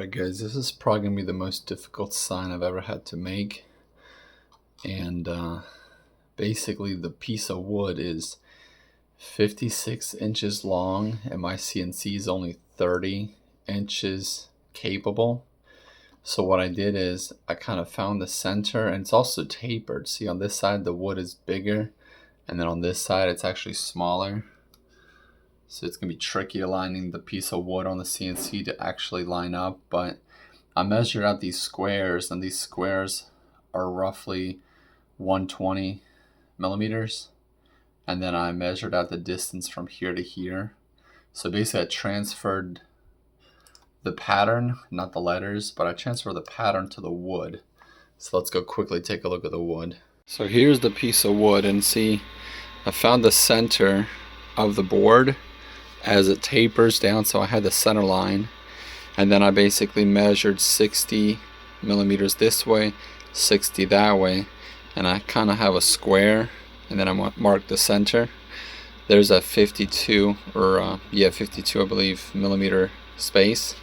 Alright guys, this is probably going to be the most difficult sign I've ever had to make. And basically the piece of wood is 56 inches long and my CNC is only 30 inches capable. So what I did is I kind of found the center, and it's also tapered. See, on this side the wood is bigger and then on this side it's actually smaller. So it's going to be tricky aligning the piece of wood on the CNC to actually line up. But I measured out these squares, and these squares are roughly 120 millimeters. And then I measured out the distance from here to here. So basically I transferred the pattern, not the letters, but I transferred the pattern to the wood. So let's go quickly take a look at the wood. So here's the piece of wood, and see, I found the center of the board as it tapers down, so I had the center line, and then I basically measured 60 millimeters this way, 60 that way, and I kind of have a square, and then I marked the center. There's a 52 or 52 I believe millimeter space.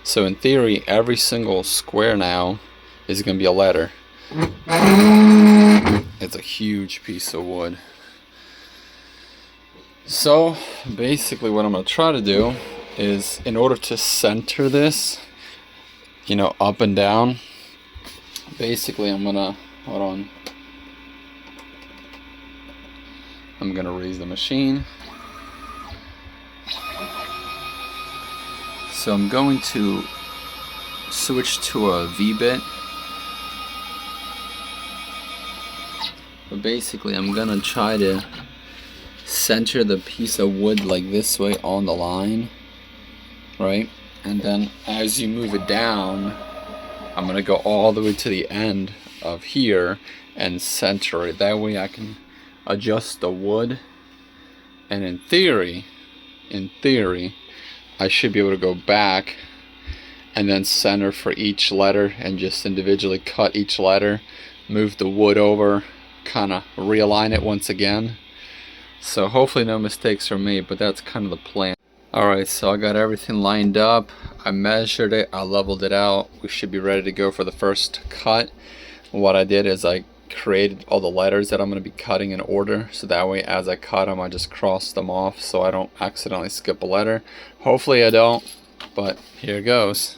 So in theory every single square now is going to be a letter. It's a huge piece of wood. So basically what I'm going to try to do is, in order to center this, you know, up and down, basically I'm going to, hold on, I'm going to raise the machine. So I'm going to switch to a Vbit. But basically I'm going to try to center the piece of wood like this way on the line, right? And then as you move it down, I'm gonna go all the way to the end of here and center it. That way I can adjust the wood, and in theory I should be able to go back and then center for each letter and just individually cut each letter, move the wood over, kind of realign it once again. So hopefully no mistakes are made, but that's kind of the plan. Alright, so I got everything lined up. I measured it, I leveled it out. We should be ready to go for the first cut. What I did is I created all the letters that I'm going to be cutting in order, so that way as I cut them I just cross them off so I don't accidentally skip a letter. Hopefully I don't, but here goes.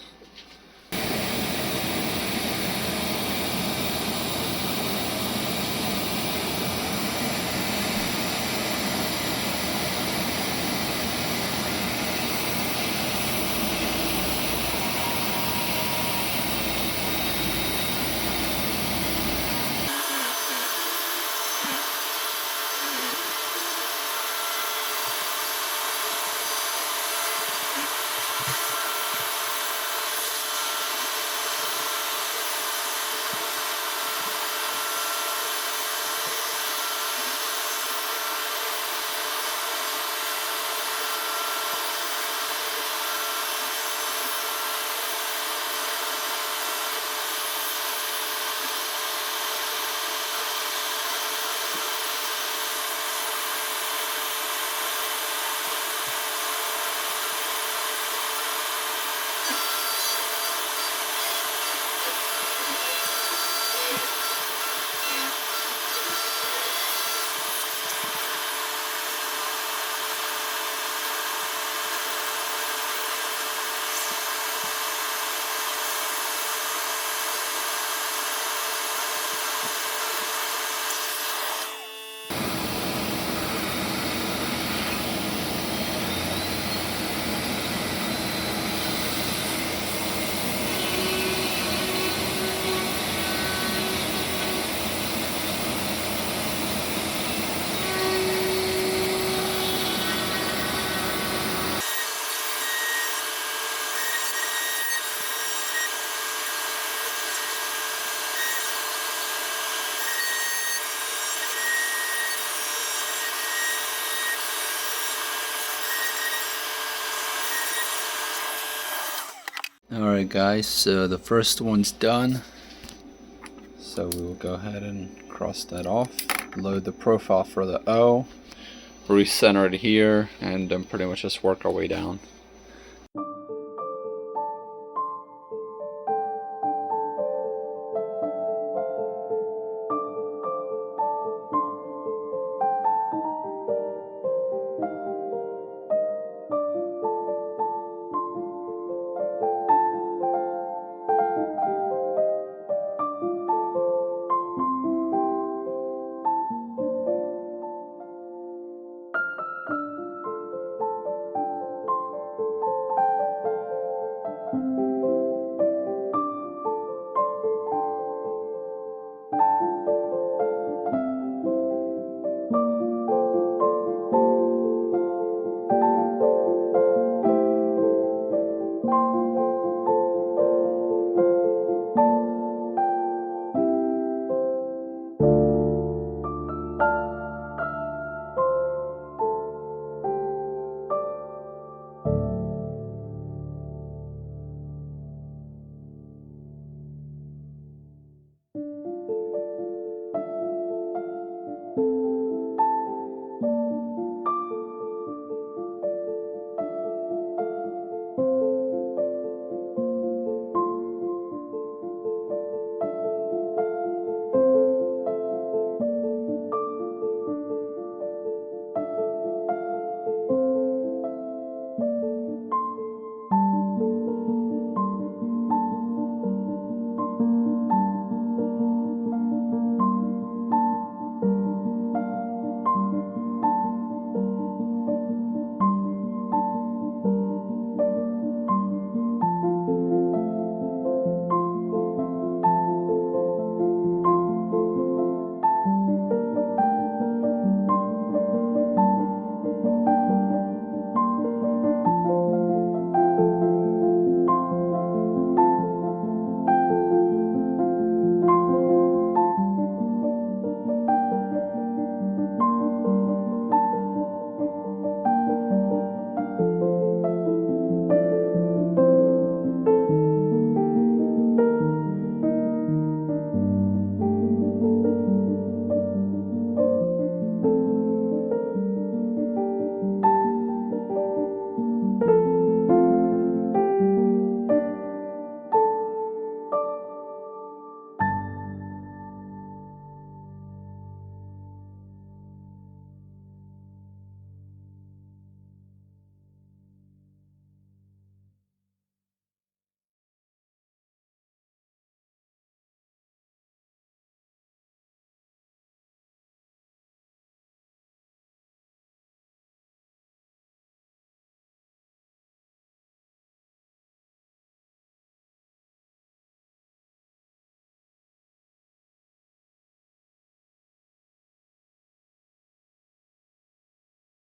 Alright guys, so the first one's done. So we will go ahead and cross that off. Load the profile for the O. Recenter it here, and pretty much just work our way down.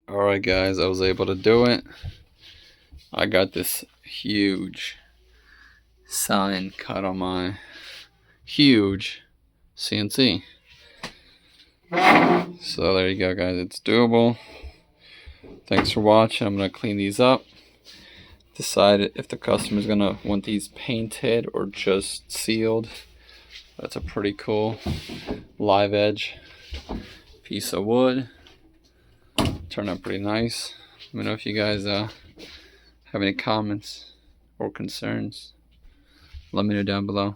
Alright guys, I was able to do it. I got this huge sign cut on my huge CNC. So there you go guys, it's doable. Thanks for watching. I'm going to clean these up. Decide if the customer's going to want these painted or just sealed. That's a pretty cool live edge piece of wood. Turned out pretty nice. Let me know if you guys have any comments or concerns. Let me know down below.